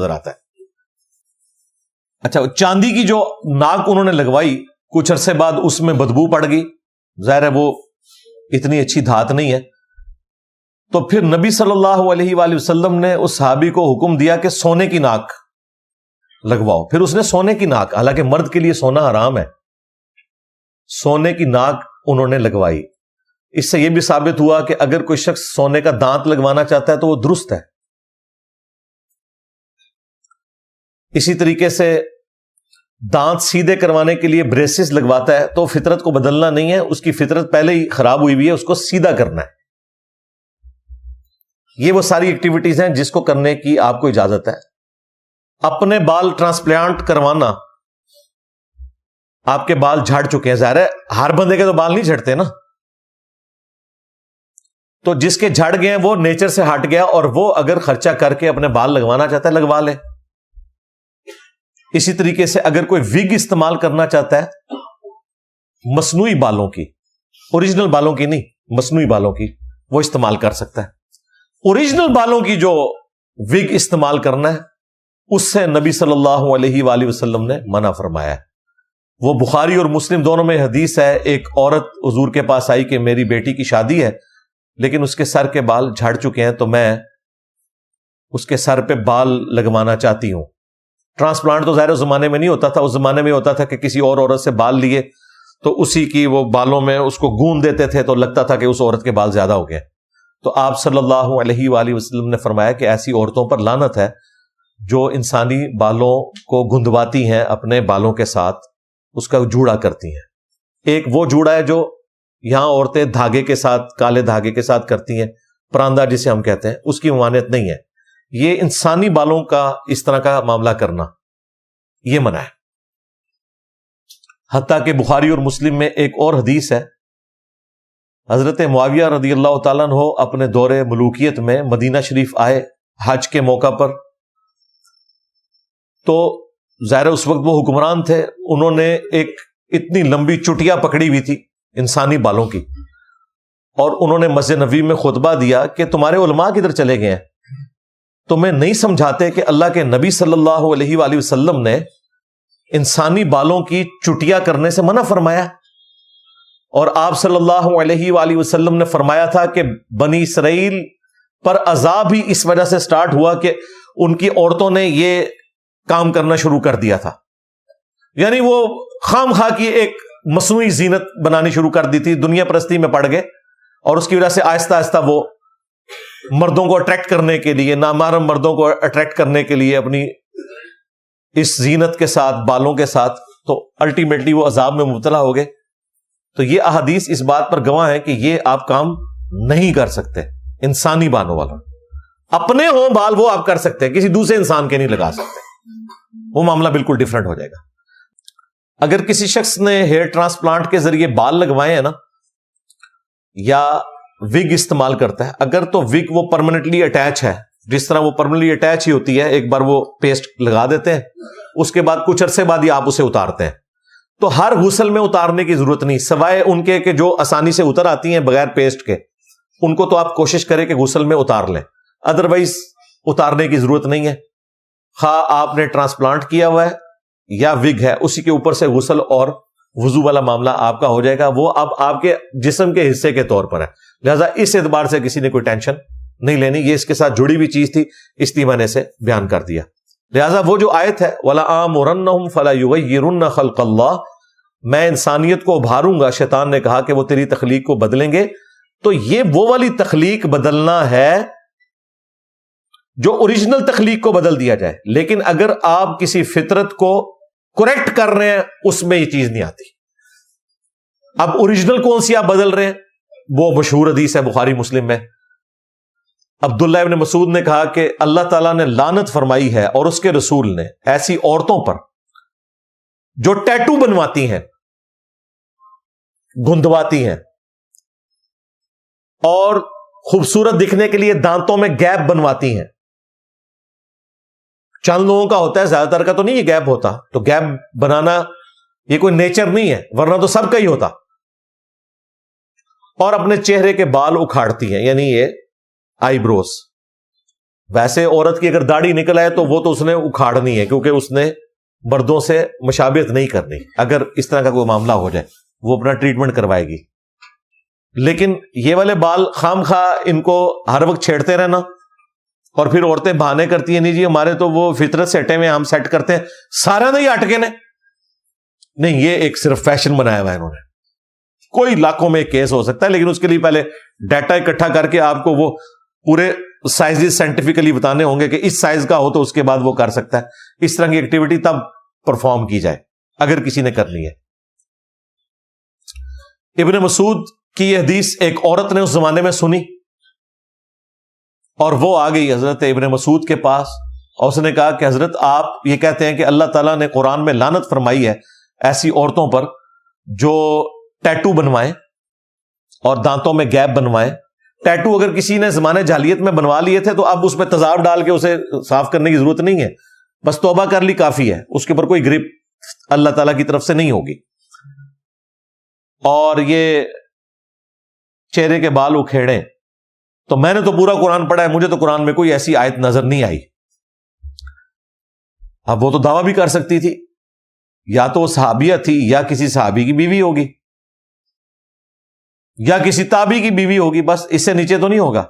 نظر آتا ہے. اچھا, چاندی کی جو ناک انہوں نے لگوائی, کچھ عرصے بعد اس میں بدبو پڑ گئی, ظاہر ہے وہ اتنی اچھی دھات نہیں ہے. تو پھر نبی صلی اللہ علیہ وآلہ وسلم نے اس صحابی کو حکم دیا کہ سونے کی ناک لگواؤ. پھر اس نے سونے کی ناک, حالانکہ مرد کے لیے سونا حرام ہے, سونے کی ناک انہوں نے لگوائی. اس سے یہ بھی ثابت ہوا کہ اگر کوئی شخص سونے کا دانت لگوانا چاہتا ہے تو وہ درست ہے. اسی طریقے سے دانت سیدھے کروانے کے لیے بریسز لگواتا ہے تو فطرت کو بدلنا نہیں ہے, اس کی فطرت پہلے ہی خراب ہوئی ہوئی ہے, اس کو سیدھا کرنا ہے. یہ وہ ساری ایکٹیویٹیز ہیں جس کو کرنے کی آپ کو اجازت ہے. اپنے بال ٹرانسپلانٹ کروانا, آپ کے بال جھڑ چکے ہیں, ظاہر ہے ہر بندے کے تو بال نہیں جھڑتے نا, تو جس کے جھڑ گئے ہیں وہ نیچر سے ہٹ گیا, اور وہ اگر خرچہ کر کے اپنے بال لگوانا چاہتا ہے لگوا لے. اسی طریقے سے اگر کوئی وگ استعمال کرنا چاہتا ہے مصنوعی بالوں کی, اوریجنل بالوں کی نہیں, مصنوعی بالوں کی, وہ استعمال کر سکتا ہے. اوریجنل بالوں کی جو وگ استعمال کرنا ہے اس سے نبی صلی اللہ علیہ وآلہ وسلم نے منع فرمایا ہے. وہ بخاری اور مسلم دونوں میں حدیث ہے, ایک عورت حضور کے پاس آئی کہ میری بیٹی کی شادی ہے لیکن اس کے سر کے بال جھڑ چکے ہیں, تو میں اس کے سر پہ بال لگوانا چاہتی ہوں. ٹرانسپلانٹ تو ظاہر اس زمانے میں نہیں ہوتا تھا, اس زمانے میں ہوتا تھا کہ کسی اور عورت سے بال لیے تو اسی کی وہ بالوں میں اس کو گون دیتے تھے تو لگتا تھا کہ اس عورت کے بال زیادہ ہو گئے. تو آپ صلی اللہ علیہ وآلہ وسلم نے فرمایا کہ ایسی عورتوں پر لعنت ہے جو انسانی بالوں کو گندواتی ہیں اپنے بالوں کے ساتھ, اس کا جوڑا کرتی ہیں. ایک وہ جوڑا ہے جو یہاں عورتیں دھاگے کے ساتھ, کالے دھاگے کے ساتھ کرتی ہیں, پراندہ جسے ہم کہتے ہیں, اس کی ممانعت نہیں ہے. یہ انسانی بالوں کا اس طرح کا معاملہ کرنا یہ منع ہے. حتیٰ کہ بخاری اور مسلم میں ایک اور حدیث ہے, حضرت معاویہ رضی اللہ تعالیٰ عنہ اپنے دور ملوکیت میں مدینہ شریف آئے حج کے موقع پر, تو ظاہر اس وقت وہ حکمران تھے, انہوں نے ایک اتنی لمبی چٹیا پکڑی ہوئی تھی انسانی بالوں کی, اور انہوں نے مسجد نبوی میں خطبہ دیا کہ تمہارے علماء کدھر چلے گئے ہیں, تمہیں نہیں سمجھاتے کہ اللہ کے نبی صلی اللہ علیہ وآلہ وسلم نے انسانی بالوں کی چٹیا کرنے سے منع فرمایا, اور آپ صلی اللہ علیہ وآلہ وسلم نے فرمایا تھا کہ بنی اسرائیل پر عذاب ہی اس وجہ سے سٹارٹ ہوا کہ ان کی عورتوں نے یہ کام کرنا شروع کر دیا تھا. یعنی وہ خام خواہ کی ایک مصنوعی زینت بنانی شروع کر دی تھی, دنیا پرستی میں پڑ گئے, اور اس کی وجہ سے آہستہ آہستہ وہ مردوں کو اٹریکٹ کرنے کے لیے, نامحرم مردوں کو اٹریکٹ کرنے کے لیے اپنی اس زینت کے ساتھ, بالوں کے ساتھ, تو الٹیمیٹلی وہ عذاب میں مبتلا ہو گئے. تو یہ احادیث اس بات پر گواہ ہے کہ یہ آپ کام نہیں کر سکتے. انسانی بالوں والا, اپنے ہوں بال وہ آپ کر سکتے ہیں, کسی دوسرے انسان کے نہیں لگا سکتے, وہ معاملہ بالکل ڈیفرنٹ ہو جائے گا. اگر کسی شخص نے ہیئر ٹرانسپلانٹ کے ذریعے بال لگوائے ہیں نا, یا وگ استعمال کرتا ہے, اگر تو وگ وہ پرماننٹلی اٹیچ ہے, جس طرح وہ پرماننٹلی اٹیچ ہی ہوتی ہے, ایک بار وہ پیسٹ لگا دیتے ہیں, اس کے بعد کچھ عرصے بعد ہی آپ اسے اتارتے ہیں, تو ہر غسل میں اتارنے کی ضرورت نہیں, سوائے ان کے کہ جو آسانی سے اتر آتی ہیں بغیر پیسٹ کے, ان کو تو آپ کوشش کریں کہ غسل میں اتار لیں, ادروائز اتارنے کی ضرورت نہیں ہے. خواہ آپ نے ٹرانسپلانٹ کیا ہوا ہے یا وگ ہے, اسی کے اوپر سے غسل اور وضو والا معاملہ آپ کا ہو جائے گا, وہ اب آپ کے جسم کے حصے کے طور پر ہے, لہذا اس اعتبار سے کسی نے کوئی ٹینشن نہیں لینی, یہ اس کے ساتھ جڑی ہوئی چیز تھی, اس لیے میں نے اسے بیان کر دیا. لہذا وہ جو آیت ہے وَلَآمُرَنَّهُمْ فَلَيُغَيِّرُنَّ خَلْقَ اللَّهِ, میں انسانیت کو ابھاروں گا, شیطان نے کہا کہ وہ تیری تخلیق کو بدلیں گے, تو یہ وہ والی تخلیق بدلنا ہے جو اوریجنل تخلیق کو بدل دیا جائے. لیکن اگر آپ کسی فطرت کو کریکٹ کر رہے ہیں, اس میں یہ چیز نہیں آتی. اب اوریجنل کون سی آپ بدل رہے ہیں, وہ مشہور حدیث ہے بخاری مسلم میں, عبداللہ ابن مسعود نے کہا کہ اللہ تعالیٰ نے لعنت فرمائی ہے اور اس کے رسول نے ایسی عورتوں پر جو ٹیٹو بنواتی ہیں, گندواتی ہیں, اور خوبصورت دکھنے کے لیے دانتوں میں گیپ بنواتی ہیں. چند لوگوں کا ہوتا ہے, زیادہ تر کا تو نہیں یہ گیپ ہوتا, تو گیپ بنانا یہ کوئی نیچر نہیں ہے, ورنہ تو سب کا ہی ہوتا. اور اپنے چہرے کے بال اکھاڑتی ہیں, یعنی یہ آئی بروز, ویسے عورت کی اگر داڑھی نکل آئے تو وہ تو اس نے اکھاڑنی ہے، کیونکہ اس نے مردوں سے مشابہت نہیں کرنی. اگر اس طرح کا کوئی معاملہ ہو جائے وہ اپنا ٹریٹمنٹ کروائے گی. لیکن یہ والے بال خام خواہ ان کو ہر وقت چھیڑتے رہنا، اور پھر عورتیں بہانے کرتی ہیں نہیں جی ہمارے تو وہ فطرت سے ہٹے ہوئے ہم سیٹ کرتے ہیں، سارا نہیں اٹکے نے. نہیں، یہ ایک صرف فیشن بنایا ہوا ہے انہوں نے. کوئی لاکھوں میں ایک کیس ہو سکتا ہے، لیکن اس کے لیے پہلے ڈیٹا اکٹھا کر کے آپ کو وہ پورے سائز سائنٹیفکلی بتانے ہوں گے کہ اس سائز کا ہو تو اس کے بعد وہ کر سکتا ہے. اس طرح کی ایکٹیویٹی تب پرفارم کی جائے اگر کسی نے کرنی ہے. ابن مسعود کی یہ حدیث ایک عورت نے اس زمانے میں سنی، اور وہ آ گئی حضرت ابن مسعود کے پاس، اور اس نے کہا کہ حضرت آپ یہ کہتے ہیں کہ اللہ تعالیٰ نے قرآن میں لعنت فرمائی ہے ایسی عورتوں پر جو ٹیٹو بنوائیں اور دانتوں میں گیپ بنوائیں. ٹیٹو اگر کسی نے زمانے جاہلیت میں بنوا لیے تھے تو اب اس پہ تیزاب ڈال کے اسے صاف کرنے کی ضرورت نہیں ہے، بس توبہ کر لی کافی ہے، اس کے اوپر کوئی گرپ اللہ تعالیٰ کی طرف سے نہیں ہوگی. اور یہ چہرے کے بال اکھیڑیں، تو میں نے تو پورا قرآن پڑھا ہے، مجھے تو قرآن میں کوئی ایسی آیت نظر نہیں آئی. اب وہ تو دعویٰ بھی کر سکتی تھی، یا تو وہ صحابیہ تھی یا کسی صحابی کی بیوی ہوگی یا کسی تابعی کی بیوی ہوگی، بس اس سے نیچے تو نہیں ہوگا.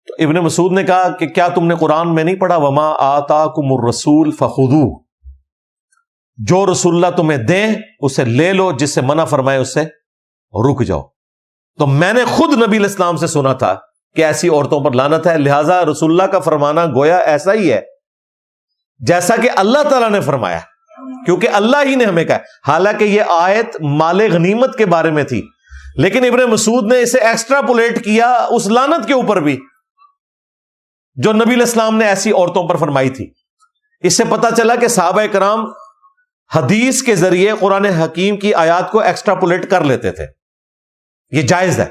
تو ابن مسعود نے کہا کہ کیا تم نے قرآن میں نہیں پڑھا وما آتاکم الرسول فخذوہ، جو رسول اللہ تمہیں دیں اسے لے لو، جس سے منع فرمائے اس سے رک جاؤ. تو میں نے خود نبی علیہ السلام سے سنا تھا کہ ایسی عورتوں پر لعنت ہے، لہٰذا رسول اللہ کا فرمانا گویا ایسا ہی ہے جیسا کہ اللہ تعالیٰ نے فرمایا، کیونکہ اللہ ہی نے ہمیں کہا. حالانکہ یہ آیت مال غنیمت کے بارے میں تھی، لیکن ابن مسعود نے اسے ایکسٹراپولیٹ کیا اس لعنت کے اوپر بھی جو نبی علیہ السلام نے ایسی عورتوں پر فرمائی تھی. اس سے پتہ چلا کہ صحابہ کرام حدیث کے ذریعے قرآن حکیم کی آیات کو ایکسٹراپولیٹ کر لیتے تھے، یہ جائز ہے.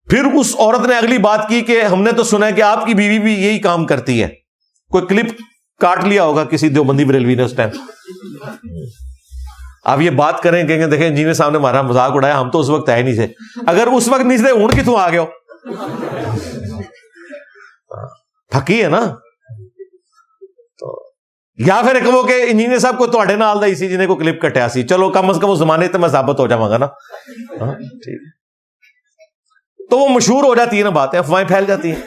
پھر اس عورت نے اگلی بات کی کہ ہم نے تو سنا ہے کہ آپ کی بیوی بھی یہی کام کرتی ہے. کوئی کلپ کاٹ لیا ہوگا کسی دیوبندی بریلوی نے اس ٹائم. آپ یہ بات کریں کہ دیکھیں انجینئر صاحب نے ہمارا مذاق اڑایا، ہم تو اس وقت آئے نہیں تھے. اگر اس وقت نہیں تھے ہوں کتوں آ گیا پھکی ہے نا. تو یا پھر کہو کہ انجینئر صاحب کو تواڈے نال دا اسی جنہیں کو کلپ کٹیا سی، چلو کم از کم اس زمانے تے میں ثابت ہو جاواں گا نا. ٹھیک، تو وہ مشہور ہو جاتی ہے نا باتیں، افواہیں پھیل جاتی ہیں.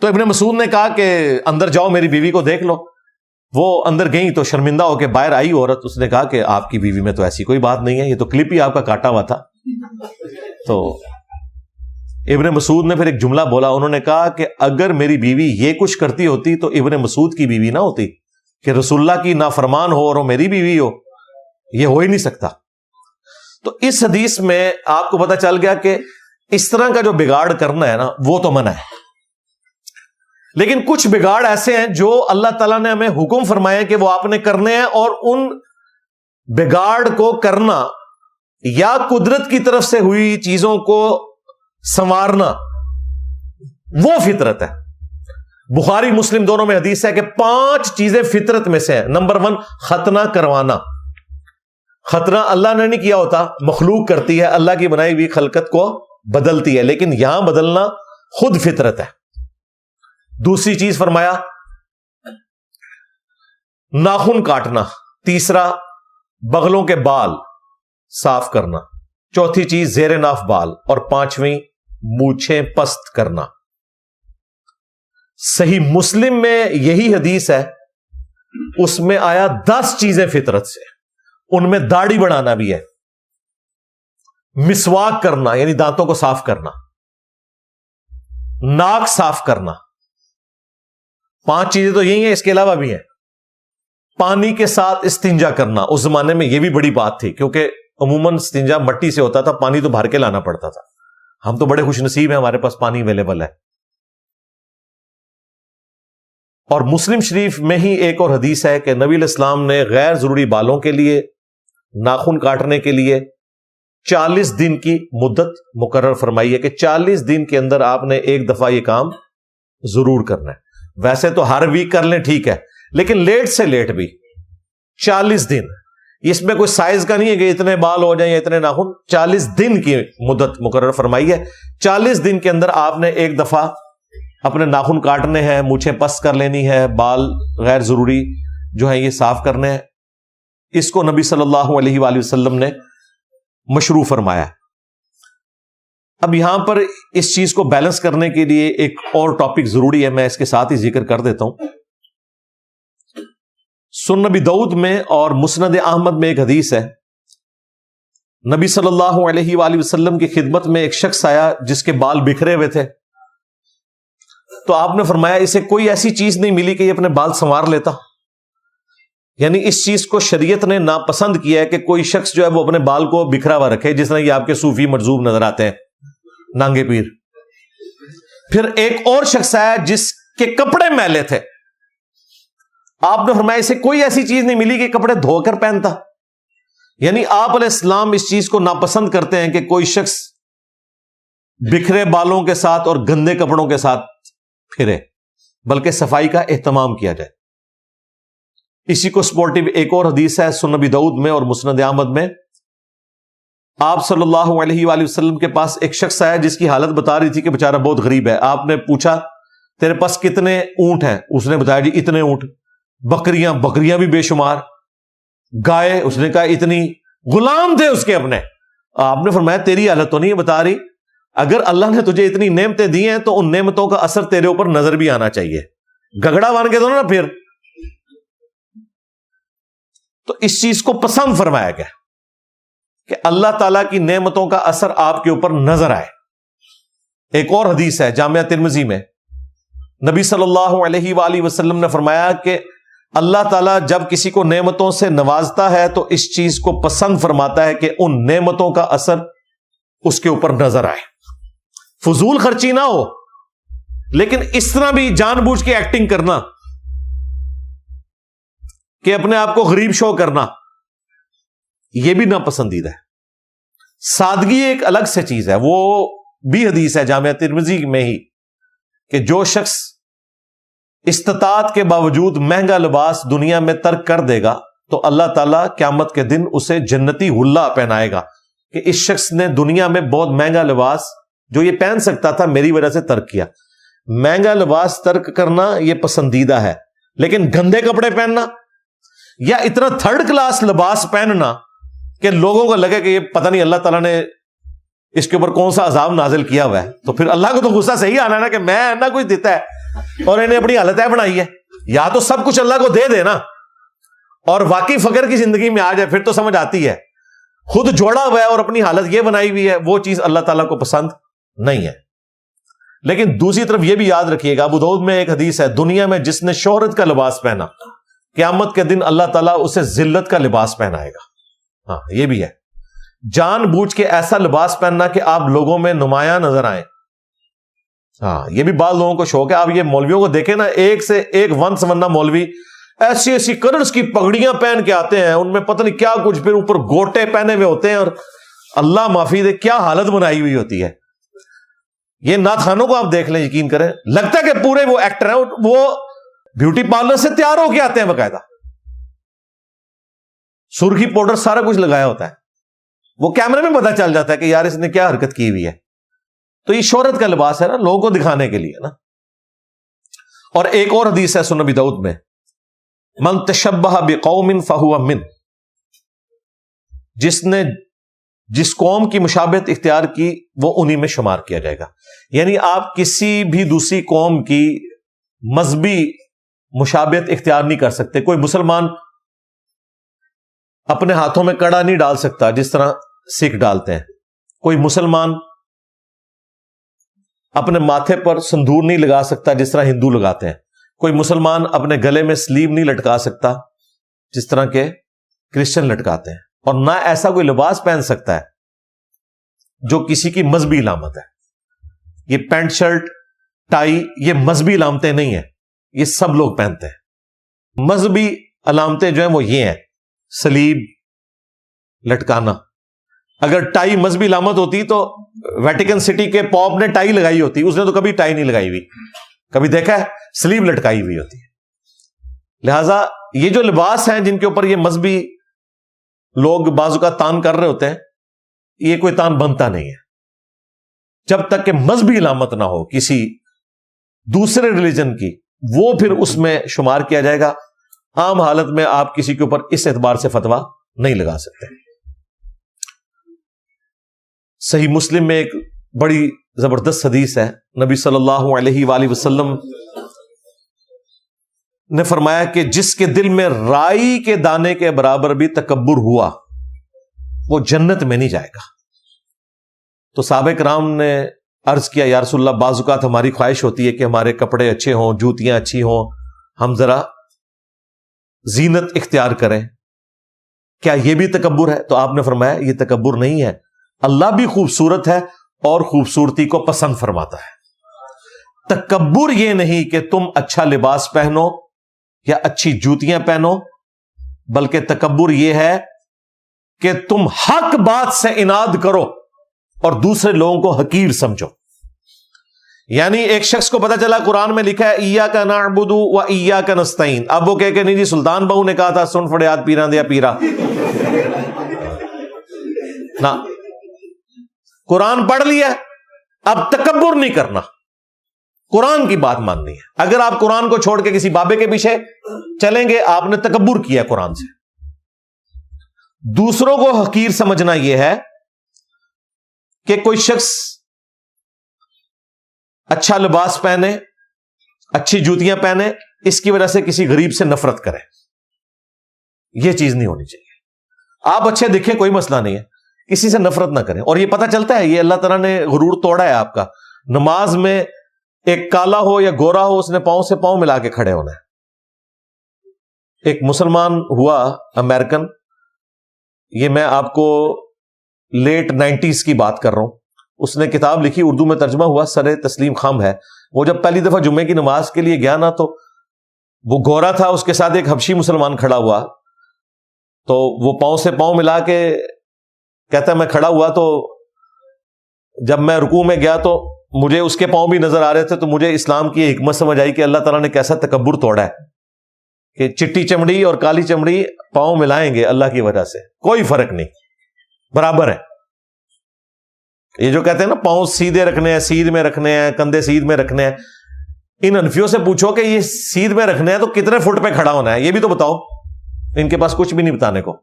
تو ابن مسعود نے کہا کہ اندر جاؤ میری بیوی کو دیکھ لو. وہ اندر گئی تو شرمندہ ہو کے باہر آئی عورت، اس نے کہا کہ آپ کی بیوی میں تو ایسی کوئی بات نہیں ہے، یہ تو کلپ ہی آپ کا کاٹا ہوا تھا. تو ابن مسعود نے پھر ایک جملہ بولا، انہوں نے کہا کہ اگر میری بیوی یہ کچھ کرتی ہوتی تو ابن مسعود کی بیوی نہ ہوتی، کہ رسول اللہ کی نافرمان ہو اور وہ میری بیوی ہو، یہ ہو ہی نہیں سکتا. تو اس حدیث میں آپ کو پتہ چل گیا کہ اس طرح کا جو بگاڑ کرنا ہے نا وہ تو منع ہے. لیکن کچھ بگاڑ ایسے ہیں جو اللہ تعالیٰ نے ہمیں حکم فرمایا کہ وہ آپ نے کرنے ہیں، اور ان بگاڑ کو کرنا یا قدرت کی طرف سے ہوئی چیزوں کو سنوارنا وہ فطرت ہے. بخاری مسلم دونوں میں حدیث ہے کہ 5 چیزیں فطرت میں سے ہیں. نمبر 1 ختنہ کروانا. ختنہ اللہ نے نہیں کیا ہوتا، مخلوق کرتی ہے، اللہ کی بنائی ہوئی خلقت کو بدلتی ہے، لیکن یہاں بدلنا خود فطرت ہے. دوسری چیز فرمایا ناخن کاٹنا. تیسرا بغلوں کے بال صاف کرنا. چوتھی چیز زیر ناف بال. اور 5ویں مونچھیں پست کرنا. صحیح مسلم میں یہی حدیث ہے، اس میں آیا 10 چیزیں فطرت سے. ان میں داڑھی بڑھانا بھی ہے، مسواک کرنا یعنی دانتوں کو صاف کرنا، ناک صاف کرنا. 5 چیزیں تو یہی ہیں، اس کے علاوہ بھی ہیں. پانی کے ساتھ استنجا کرنا. اس زمانے میں یہ بھی بڑی بات تھی کیونکہ عموماً استنجا مٹی سے ہوتا تھا، پانی تو بھر کے لانا پڑتا تھا. ہم تو بڑے خوش نصیب ہیں، ہمارے پاس پانی اویلیبل ہے. اور مسلم شریف میں ہی ایک اور حدیث ہے کہ نبی علیہ السلام نے غیر ضروری بالوں کے لیے، ناخن کاٹنے کے لیے 40 دن کی مدت مقرر فرمائی ہے کہ 40 دن کے اندر آپ نے ایک دفعہ یہ کام ضرور کرنا ہے. ویسے تو ہر ویک کر لیں ٹھیک ہے، لیکن لیٹ سے لیٹ بھی 40 دن. اس میں کوئی سائز کا نہیں ہے کہ اتنے بال ہو جائیں یا اتنے ناخن. 40 دن کی مدت مقرر فرمائی ہے. 40 دن کے اندر آپ نے ایک دفعہ اپنے ناخن کاٹنے ہیں, مونچھیں پس کر لینی ہے, بال غیر ضروری جو ہیں یہ صاف کرنے ہیں. اس کو نبی صلی اللہ علیہ وآلہ وسلم نے مشروع فرمایا. اب یہاں پر اس چیز کو بیلنس کرنے کے لیے ایک اور ٹاپک ضروری ہے, میں اس کے ساتھ ہی ذکر کر دیتا ہوں. سنن نبی داؤد میں اور مسند احمد میں ایک حدیث ہے, نبی صلی اللہ علیہ وآلہ وسلم کی خدمت میں ایک شخص آیا جس کے بال بکھرے ہوئے تھے. تو آپ نے فرمایا اسے کوئی ایسی چیز نہیں ملی کہ یہ اپنے بال سنوار لیتا. یعنی اس چیز کو شریعت نے ناپسند کیا ہے کہ کوئی شخص جو ہے وہ اپنے بال کو بکھرا ہوا رکھے, جس طرح یہ آپ کے صوفی مجذوب نظر آتے ہیں, نانگے پیر. پھر ایک اور شخص آیا جس کے کپڑے میلے تھے, آپ نے فرمایا اسے کوئی ایسی چیز نہیں ملی کہ کپڑے دھو کر پہنتا. یعنی آپ علیہ السلام اس چیز کو ناپسند کرتے ہیں کہ کوئی شخص بکھرے بالوں کے ساتھ اور گندے کپڑوں کے ساتھ پھرے, بلکہ صفائی کا اہتمام کیا جائے. اسی کو سپورٹو ایک اور حدیث ہے سنن نبی داؤد میں اور مسند احمد میں. آپ صلی اللہ علیہ وآلہ وسلم کے پاس ایک شخص آیا جس کی حالت بتا رہی تھی کہ بیچارہ بہت غریب ہے. آپ نے پوچھا تیرے پاس کتنے اونٹ ہیں؟ اس نے بتایا جی اتنے اونٹ. بکریاں بھی بے شمار, گائے اس نے کہا اتنی, غلام تھے اس کے اپنے. آپ نے فرمایا تیری حالت تو نہیں بتا رہی, اگر اللہ نے تجھے اتنی نعمتیں دی ہیں تو ان نعمتوں کا اثر تیرے اوپر نظر بھی آنا چاہیے. گگڑا بن کے تو نا پھر. تو اس چیز کو پسند فرمایا گیا کہ اللہ تعالیٰ کی نعمتوں کا اثر آپ کے اوپر نظر آئے. ایک اور حدیث ہے جامعہ ترمذی میں, نبی صلی اللہ علیہ وآلہ وسلم نے فرمایا کہ اللہ تعالیٰ جب کسی کو نعمتوں سے نوازتا ہے تو اس چیز کو پسند فرماتا ہے کہ ان نعمتوں کا اثر اس کے اوپر نظر آئے. فضول خرچی نہ ہو, لیکن اس طرح بھی جان بوجھ کے ایکٹنگ کرنا کہ اپنے آپ کو غریب شو کرنا, یہ بھی ناپسندیدہ ہے. سادگی ایک الگ سے چیز ہے. وہ بھی حدیث ہے جامعہ ترمذی میں ہی کہ جو شخص استطاعت کے باوجود مہنگا لباس دنیا میں ترک کر دے گا تو اللہ تعالیٰ قیامت کے دن اسے جنتی حلہ پہنائے گا کہ اس شخص نے دنیا میں بہت مہنگا لباس جو یہ پہن سکتا تھا میری وجہ سے ترک کیا. مہنگا لباس ترک کرنا یہ پسندیدہ ہے, لیکن گندے کپڑے پہننا یا اتنا تھرڈ کلاس لباس پہننا کہ لوگوں کو لگے کہ یہ پتہ نہیں اللہ تعالیٰ نے اس کے اوپر کون سا عذاب نازل کیا ہوا ہے, تو پھر اللہ کو تو غصہ صحیح آنا ہے نا کہ میں نہ کچھ دیتا ہے اور انہیں اپنی حالت بنائی ہے. یا تو سب کچھ اللہ کو دے دے نا اور واقعی فقر کی زندگی میں آ جائے, پھر تو سمجھ آتی ہے. خود جوڑا ہوا ہے اور اپنی حالت یہ بنائی ہوئی ہے, وہ چیز اللہ تعالیٰ کو پسند نہیں ہے. لیکن دوسری طرف یہ بھی یاد رکھیے گا, ابو داؤد میں ایک حدیث ہے, دنیا میں جس نے شہرت کا لباس پہنا قیامت کے دن اللہ تعالیٰ اسے ذلت کا لباس پہنائے گا. ہاں یہ بھی ہے, جان بوجھ کے ایسا لباس پہننا کہ آپ لوگوں میں نمایاں نظر آئیں. ہاں یہ بھی بعض لوگوں کو شوق ہے. آپ یہ مولویوں کو دیکھیں نا, ایک سے ایک ون سمنا مولوی ایسی ایسی کلرز کی پگڑیاں پہن کے آتے ہیں, ان میں پتہ نہیں کیا کچھ, پھر اوپر گوٹے پہنے ہوئے ہوتے ہیں اور اللہ معافی دے کیا حالت بنائی ہوئی ہوتی ہے. یہ نعت خانوں کو آپ دیکھ لیں, یقین کریں, لگتا ہے کہ پورے وہ ایکٹر ہیں, وہ بیوٹی پارلر سے تیار ہو کے آتے ہیں باقاعدہ, سرخی پاؤڈر سارا کچھ لگایا ہوتا ہے. وہ کیمرے میں پتہ چل جاتا ہے کہ یار اس نے کیا حرکت کی ہوئی ہے. تو یہ شہرت کا لباس ہے نا, لوگوں کو دکھانے کے لیے نا. اور ایک اور حدیث ہے سنن نبی داؤد میں, من تشبہ بقوم فہو من, جس نے جس قوم کی مشابہت اختیار کی وہ انہی میں شمار کیا جائے گا. یعنی آپ کسی بھی دوسری قوم کی مذہبی مشابہت اختیار نہیں کر سکتے. کوئی مسلمان اپنے ہاتھوں میں کڑا نہیں ڈال سکتا جس طرح سکھ ڈالتے ہیں. کوئی مسلمان اپنے ماتھے پر سندور نہیں لگا سکتا جس طرح ہندو لگاتے ہیں. کوئی مسلمان اپنے گلے میں سلیو نہیں لٹکا سکتا جس طرح کے کرسچن لٹکاتے ہیں. اور نہ ایسا کوئی لباس پہن سکتا ہے جو کسی کی مذہبی علامت ہے. یہ پینٹ شرٹ ٹائی یہ مذہبی علامتیں نہیں ہیں, یہ سب لوگ پہنتے ہیں. مذہبی علامتیں جو ہیں وہ یہ ہیں, سلیب لٹکانا. اگر ٹائی مذہبی علامت ہوتی تو ویٹیکن سٹی کے پاپ نے ٹائی لگائی ہوتی, اس نے تو کبھی ٹائی نہیں لگائی ہوئی, کبھی دیکھا ہے سلیو لٹکائی ہوئی ہوتی ہے. لہذا یہ جو لباس ہیں جن کے اوپر یہ مذہبی لوگ بعض اوقات تان کر رہے ہوتے ہیں، یہ کوئی تان بنتا نہیں ہے جب تک کہ مذہبی علامت نہ ہو کسی دوسرے ریلیجن کی، وہ پھر اس میں شمار کیا جائے گا. عام حالت میں آپ کسی کے اوپر اس اعتبار سے فتویٰ نہیں لگا سکتے. صحیح مسلم میں ایک بڑی زبردست حدیث ہے، نبی صلی اللہ علیہ وآلہ وسلم نے فرمایا کہ جس کے دل میں رائی کے دانے کے برابر بھی تکبر ہوا وہ جنت میں نہیں جائے گا. تو صحابہ کرام نے عرض کیا یا رسول اللہ، بعض اوقات ہماری خواہش ہوتی ہے کہ ہمارے کپڑے اچھے ہوں، جوتیاں اچھی ہوں، ہم ذرا زینت اختیار کریں، کیا یہ بھی تکبر ہے؟ تو آپ نے فرمایا یہ تکبر نہیں ہے، اللہ بھی خوبصورت ہے اور خوبصورتی کو پسند فرماتا ہے. تکبر یہ نہیں کہ تم اچھا لباس پہنو یا اچھی جوتیاں پہنو، بلکہ تکبر یہ ہے کہ تم حق بات سے اناد کرو اور دوسرے لوگوں کو حقیر سمجھو. یعنی ایک شخص کو پتا چلا قرآن میں لکھا ہے ایاک نعبد و ایاک نستعین، اب وہ کہ نہیں جی سلطان بہو نے کہا تھا سن فڑیات پیران دیا پیرا، نہ قرآن پڑھ لیا اب تکبر نہیں کرنا، قرآن کی بات ماننی ہے. اگر آپ قرآن کو چھوڑ کے کسی بابے کے پیچھے چلیں گے آپ نے تکبر کیا قرآن سے. دوسروں کو حقیر سمجھنا یہ ہے کہ کوئی شخص اچھا لباس پہنے، اچھی جوتیاں پہنے، اس کی وجہ سے کسی غریب سے نفرت کرے، یہ چیز نہیں ہونی چاہیے. آپ اچھے دکھیں کوئی مسئلہ نہیں ہے، کسی سے نفرت نہ کریں. اور یہ پتہ چلتا ہے یہ اللہ تعالیٰ نے غرور توڑا ہے آپ کا. نماز میں ایک کالا ہو یا گورا ہو، اس نے پاؤں سے پاؤں ملا کے کھڑے ہونا ہے. ایک مسلمان ہوا امریکن، یہ میں آپ کو لیٹ 90s کی بات کر رہا ہوں، اس نے کتاب لکھی، اردو میں ترجمہ ہوا، سر تسلیم خم ہے. وہ جب پہلی دفعہ جمعے کی نماز کے لیے گیا نا تو وہ گورا تھا، اس کے ساتھ ایک حبشی مسلمان کھڑا ہوا، تو وہ پاؤں سے پاؤں ملا کے کہتا ہے میں کھڑا ہوا، تو جب میں رکوع میں گیا تو مجھے اس کے پاؤں بھی نظر آ رہے تھے، تو مجھے اسلام کی حکمت سمجھ آئی کہ اللہ تعالیٰ نے کیسا تکبر توڑا ہے کہ چٹی چمڑی اور کالی چمڑی پاؤں ملائیں گے اللہ کی وجہ سے، کوئی فرق نہیں، برابر ہے. یہ جو کہتے ہیں نا پاؤں سیدھے رکھنے ہیں، سیدھ میں رکھنے ہیں، کندھے سیدھ میں رکھنے ہیں، ان انفیوں سے پوچھو کہ یہ سیدھ میں رکھنے ہیں تو کتنے فٹ پہ کھڑا ہونا ہے یہ بھی تو بتاؤ. ان کے پاس کچھ بھی نہیں بتانے کو.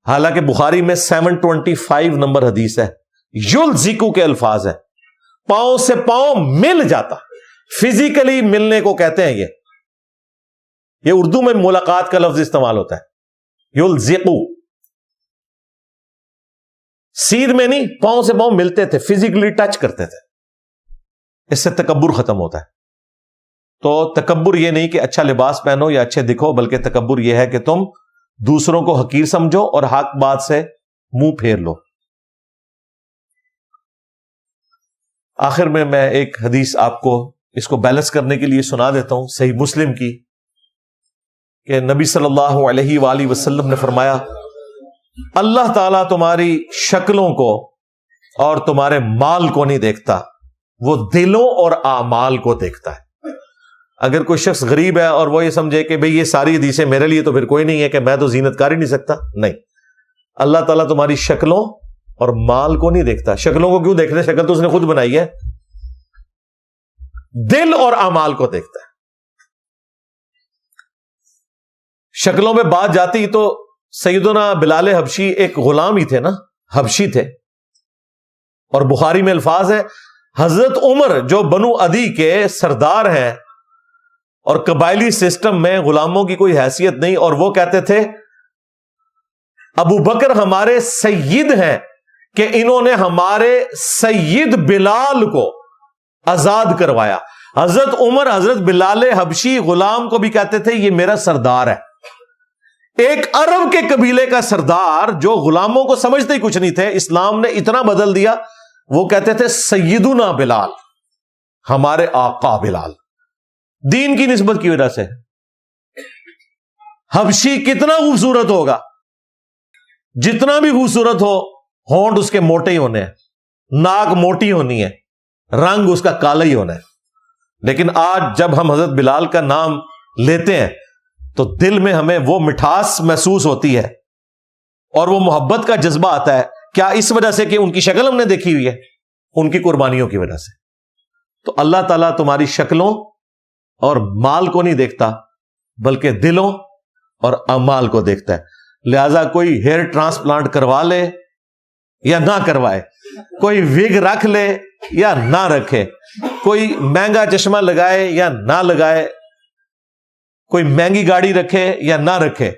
حالانکہ بخاری میں 725 نمبر حدیث ہے، یلزقو کے الفاظ ہے، پاؤں سے پاؤں مل جاتا، فزیکلی ملنے کو کہتے ہیں. یہ اردو میں ملاقات کا لفظ استعمال ہوتا ہے، یلزقو. سیدھ میں نہیں، پاؤں سے پاؤں ملتے تھے، فزیکلی ٹچ کرتے تھے. اس سے تکبر ختم ہوتا ہے. تو تکبر یہ نہیں کہ اچھا لباس پہنو یا اچھے دکھو، بلکہ تکبر یہ ہے کہ تم دوسروں کو حقیر سمجھو اور حق بات سے منہ پھیر لو. آخر میں ایک حدیث آپ کو اس کو بیلنس کرنے کے لیے سنا دیتا ہوں، صحیح مسلم کی، کہ نبی صلی اللہ علیہ وآلہ وسلم نے فرمایا اللہ تعالیٰ تمہاری شکلوں کو اور تمہارے مال کو نہیں دیکھتا، وہ دلوں اور اعمال کو دیکھتا ہے. اگر کوئی شخص غریب ہے اور وہ یہ سمجھے کہ بھئی یہ ساری حدیثیں میرے لیے تو پھر کوئی نہیں ہے کہ میں تو زینت کر ہی نہیں سکتا، نہیں، اللہ تعالیٰ تمہاری شکلوں اور مال کو نہیں دیکھتا. شکلوں کو کیوں دیکھتے؟ شکل تو اس نے خود بنائی ہے. دل اور اعمال کو دیکھتا ہے. شکلوں میں بات جاتی تو سیدنا بلال حبشی ایک غلام ہی تھے نا، حبشی تھے. اور بخاری میں الفاظ ہے حضرت عمر جو بنو عدی کے سردار ہیں اور قبائلی سسٹم میں غلاموں کی کوئی حیثیت نہیں، اور وہ کہتے تھے ابو بکر ہمارے سید ہیں کہ انہوں نے ہمارے سید بلال کو آزاد کروایا. حضرت عمر حضرت بلال حبشی غلام کو بھی کہتے تھے یہ میرا سردار ہے. ایک عرب کے قبیلے کا سردار جو غلاموں کو سمجھتے ہی کچھ نہیں تھے، اسلام نے اتنا بدل دیا، وہ کہتے تھے سیدنا بلال، ہمارے آقا بلال، دین کی نسبت کی وجہ سے. حبشی کتنا خوبصورت ہوگا، جتنا بھی خوبصورت ہو، ہونٹ اس کے موٹے ہی ہونے ہیں، ناک موٹی ہونی ہے، رنگ اس کا کالا ہی ہونا ہے. لیکن آج جب ہم حضرت بلال کا نام لیتے ہیں تو دل میں ہمیں وہ مٹھاس محسوس ہوتی ہے اور وہ محبت کا جذبہ آتا ہے. کیا اس وجہ سے کہ ان کی شکل ہم نے دیکھی ہوئی ہے؟ ان کی قربانیوں کی وجہ سے. تو اللہ تعالیٰ تمہاری شکلوں اور مال کو نہیں دیکھتا بلکہ دلوں اور اعمال کو دیکھتا ہے. لہذا کوئی ہیئر ٹرانسپلانٹ کروا لے یا نہ کروائے، کوئی وگ رکھ لے یا نہ رکھے، کوئی مہنگا چشمہ لگائے یا نہ لگائے، کوئی مہنگی گاڑی رکھے یا نہ رکھے،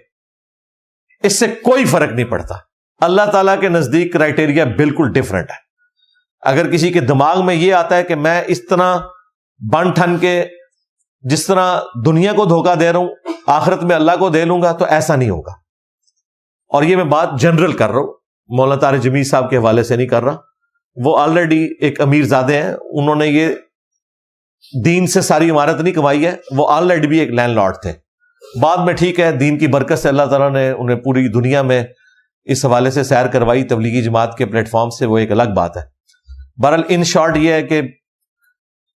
اس سے کوئی فرق نہیں پڑتا. اللہ تعالیٰ کے نزدیک کرائٹیریا بالکل ڈیفرنٹ ہے. اگر کسی کے دماغ میں یہ آتا ہے کہ میں اس طرح بن ٹھن کے جس طرح دنیا کو دھوکہ دے رہا ہوں آخرت میں اللہ کو دے لوں گا، تو ایسا نہیں ہوگا. اور یہ میں بات جنرل کر رہا ہوں، مولانا طارق جمیل صاحب کے حوالے سے نہیں کر رہا. وہ آلریڈی ایک امیر زادے ہیں، انہوں نے یہ دین سے ساری عمارت نہیں کمائی ہے، وہ آلریڈی بھی ایک لینڈ لارڈ تھے. بعد میں ٹھیک ہے دین کی برکت سے اللہ تعالیٰ نے انہیں پوری دنیا میں اس حوالے سے سیر کروائی تبلیغی جماعت کے پلیٹ فارم سے، وہ ایک الگ بات ہے. بہرحال ان شارٹ یہ ہے کہ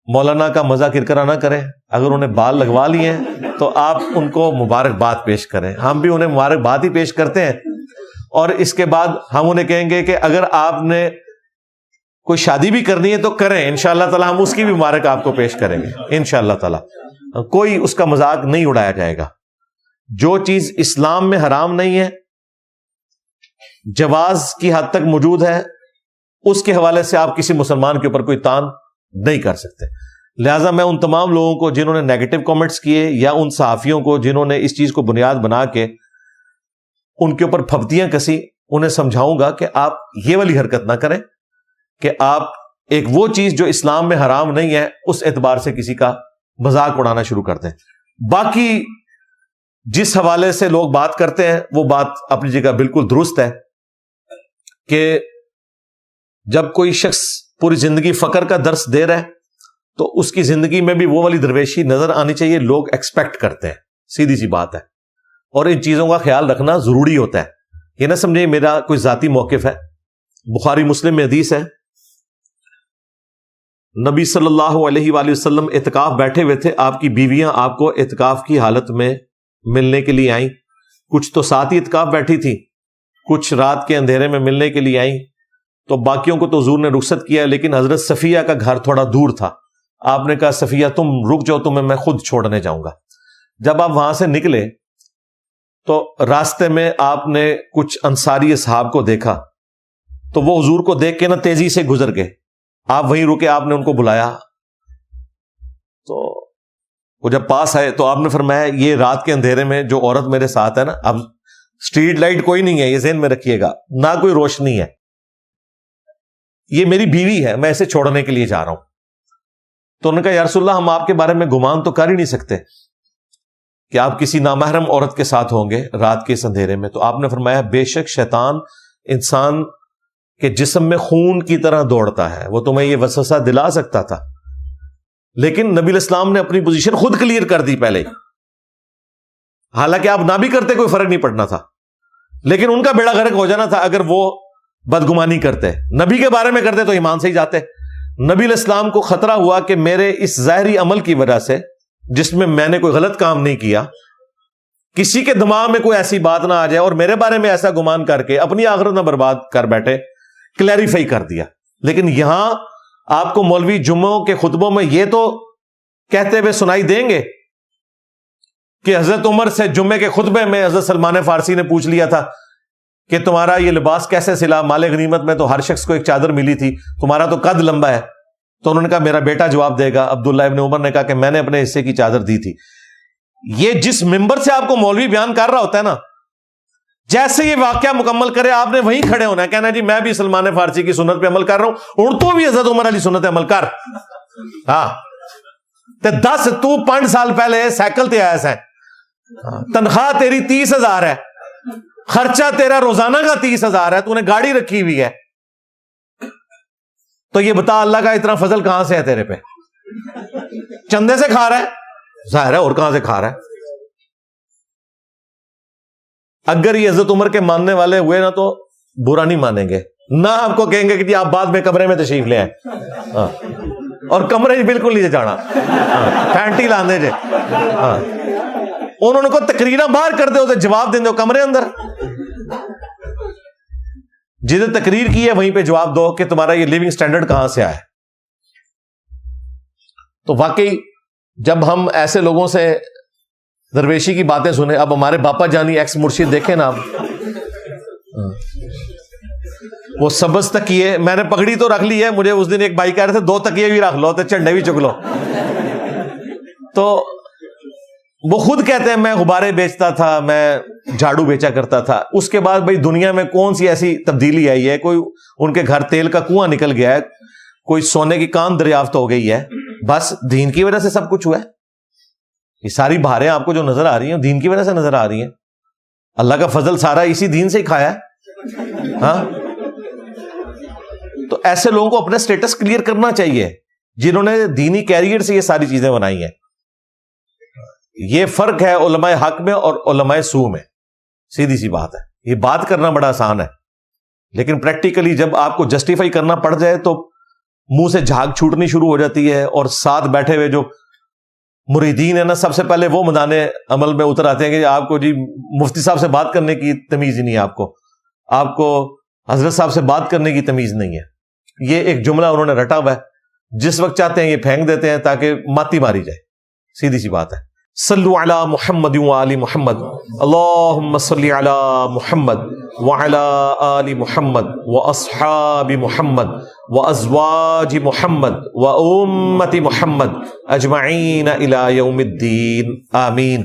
مولانا کا مذاق کرکرا نہ کریں. اگر انہیں بال لگوا لیے ہیں تو آپ ان کو مبارکباد پیش کریں. ہم بھی انہیں مبارکباد ہی پیش کرتے ہیں، اور اس کے بعد ہم انہیں کہیں گے کہ اگر آپ نے کوئی شادی بھی کرنی ہے تو کریں، انشاءاللہ تعالی ہم اس کی بھی مبارک آپ کو پیش کریں گے انشاءاللہ تعالی. کوئی اس کا مذاق نہیں اڑایا جائے گا. جو چیز اسلام میں حرام نہیں ہے، جواز کی حد تک موجود ہے، اس کے حوالے سے آپ کسی مسلمان کے اوپر کوئی تان نہیں کر سکتے. لہٰذا میں ان تمام لوگوں کو جنہوں نے نیگیٹو کامنٹس کیے، یا ان صحافیوں کو جنہوں نے اس چیز کو بنیاد بنا کے ان کے اوپر پھپتیاں کسی، انہیں سمجھاؤں گا کہ آپ یہ والی حرکت نہ کریں کہ آپ ایک وہ چیز جو اسلام میں حرام نہیں ہے اس اعتبار سے کسی کا مذاق اڑانا شروع کر دیں. باقی جس حوالے سے لوگ بات کرتے ہیں وہ بات اپنی جگہ بالکل درست ہے کہ جب کوئی شخص پوری زندگی فقر کا درس دے رہا ہے تو اس کی زندگی میں بھی وہ والی درویشی نظر آنی چاہیے. لوگ ایکسپیکٹ کرتے ہیں، سیدھی سی بات ہے، اور ان چیزوں کا خیال رکھنا ضروری ہوتا ہے. یہ نہ سمجھے میرا کوئی ذاتی موقف ہے. بخاری مسلم میں حدیث ہے، نبی صلی اللہ علیہ وآلہ وسلم اعتکاف بیٹھے ہوئے تھے، آپ کی بیویاں آپ کو اعتکاف کی حالت میں ملنے کے لیے آئیں. کچھ تو ساتھ ہی اعتکاف بیٹھی تھی، کچھ رات کے اندھیرے میں ملنے کے لیے آئیں. تو باقیوں کو تو حضور نے رخصت کیا، لیکن حضرت صفیہ کا گھر تھوڑا دور تھا. آپ نے کہا صفیہ تم رک جاؤ، تمہیں میں خود چھوڑنے جاؤں گا. جب آپ وہاں سے نکلے تو راستے میں آپ نے کچھ انصاری اصحاب کو دیکھا، تو وہ حضور کو دیکھ کے نا تیزی سے گزر گئے. آپ وہیں رکے، آپ نے ان کو بلایا. تو وہ جب پاس آئے تو آپ نے فرمایا یہ رات کے اندھیرے میں جو عورت میرے ساتھ ہے نا، اب اسٹریٹ لائٹ کوئی نہیں ہے، یہ ذہن میں رکھیے گا، نہ کوئی روشنی ہے، یہ میری بیوی ہے، میں اسے چھوڑنے کے لیے جا رہا ہوں. تو انہوں نے کہا یا رسول اللہ ہم آپ کے بارے میں گمان تو کر ہی نہیں سکتے کہ آپ کسی نامحرم عورت کے ساتھ ہوں گے رات کے اس اندھیرے میں. تو آپ نے فرمایا بے شک شیطان انسان کے جسم میں خون کی طرح دوڑتا ہے، وہ تمہیں یہ وسوسہ دلا سکتا تھا، لیکن نبی الاسلام نے اپنی پوزیشن خود کلیئر کر دی پہلے. حالانکہ آپ نہ بھی کرتے کوئی فرق نہیں پڑنا تھا، لیکن ان کا بیڑا غرق ہو جانا تھا اگر وہ بدگمانی کرتے. نبی کے بارے میں کرتے تو ایمان سے ہی جاتے. نبی علیہ السلام کو خطرہ ہوا کہ میرے اس ظاہری عمل کی وجہ سے جس میں نے کوئی غلط کام نہیں کیا، کسی کے دماغ میں کوئی ایسی بات نہ آ جائے اور میرے بارے میں ایسا گمان کر کے اپنی آخرت نہ برباد کر بیٹھے. کلیریفائی کر دیا. لیکن یہاں آپ کو مولوی جمعوں کے خطبوں میں یہ تو کہتے ہوئے سنائی دیں گے کہ حضرت عمر سے جمعے کے خطبے میں حضرت سلمان فارسی نے پوچھ لیا تھا کہ تمہارا یہ لباس کیسے سلا، مال غنیمت میں تو ہر شخص کو ایک چادر ملی تھی، تمہارا تو قد لمبا ہے. تو انہوں نے کہا میرا بیٹا جواب دے گا. عبداللہ ابن عمر نے کہا کہ میں نے اپنے حصے کی چادر دی تھی. یہ جس ممبر سے آپ کو مولوی بیان کر رہا ہوتا ہے نا، جیسے یہ واقعہ مکمل کرے آپ نے وہیں کھڑے ہونا ہے، کہنا جی میں بھی سلمان فارسی کی سنت پہ عمل کر رہا ہوں، اور تو بھی حضرت عمر علی سنت پہ عمل کر. ہاں 5 سال پہلے سائیکل تے آیا سا، تنخواہ تیری 30,000 ہے، خرچہ تیرا روزانہ کا 30,000 ہے، تو نے گاڑی رکھی ہوئی ہے، تو یہ بتا اللہ کا اتنا فضل کہاں سے ہے تیرے پہ؟ چندے سے کھا رہا ہے ظاہر ہے، اور کہاں سے کھا رہا ہے؟ اگر یہ حضرت عمر کے ماننے والے ہوئے نا تو برا نہیں مانیں گے، نہ آپ کو کہیں گے کہ جی آپ بعد میں کمرے میں تشریف لے آئے، اور کمرے بالکل نہیں جانا، پینٹی لاندے جے. انہوں نے کو تقریریں باہر کر دے جواب دیں دو کمرے اندر. جدھر تقریر کی ہے وہیں پہ جواب دو کہ تمہارا یہ لیونگ سٹینڈرڈ کہاں سے آیا ہے. تو واقعی جب ہم ایسے لوگوں سے درویشی کی باتیں سنیں, اب ہمارے باپا جانی ایکس مرشد دیکھیں نا, وہ سبز تکیے, میں نے پگڑی تو رکھ لی ہے, مجھے اس دن ایک بھائی کہہ رہے تھے 2 تکیے بھی رکھ لو, تو چنڈے بھی چک لو. تو وہ خود کہتے ہیں میں غبارے بیچتا تھا, میں جھاڑو بیچا کرتا تھا. اس کے بعد بھائی دنیا میں کون سی ایسی تبدیلی آئی ہے, کوئی ان کے گھر تیل کا کنواں نکل گیا ہے, کوئی سونے کی کان دریافت ہو گئی ہے, بس دین کی وجہ سے سب کچھ ہوا ہے. یہ ساری بہاریں آپ کو جو نظر آ رہی ہیں دین کی وجہ سے نظر آ رہی ہیں. اللہ کا فضل سارا اسی دین سے ہی کھایا ہے. ہاں, تو ایسے لوگوں کو اپنا سٹیٹس کلیئر کرنا چاہیے جنہوں نے دینی کیریئر سے یہ ساری چیزیں بنائی ہیں. یہ فرق ہے علماء حق میں اور علماء سو میں, سیدھی سی بات ہے. یہ بات کرنا بڑا آسان ہے, لیکن پریکٹیکلی جب آپ کو جسٹیفائی کرنا پڑ جائے تو منہ سے جھاگ چھوٹنی شروع ہو جاتی ہے, اور ساتھ بیٹھے ہوئے جو مریدین ہیں نا, سب سے پہلے وہ میدان عمل میں اتر آتے ہیں کہ آپ کو جی مفتی صاحب سے بات کرنے کی تمیز ہی نہیں ہے, آپ کو حضرت صاحب سے بات کرنے کی تمیز نہیں ہے. یہ ایک جملہ انہوں نے رٹا ہوا ہے, جس وقت چاہتے ہیں یہ پھینک دیتے ہیں تاکہ ماتی ماری جائے. سیدھی سی بات ہے. صلو علی محمد وآل محمد, اللہم صلی علی محمد وعلی آل محمد واصحاب محمد وازواج محمد وامت محمد اجمعین الی یوم الدین, آمین.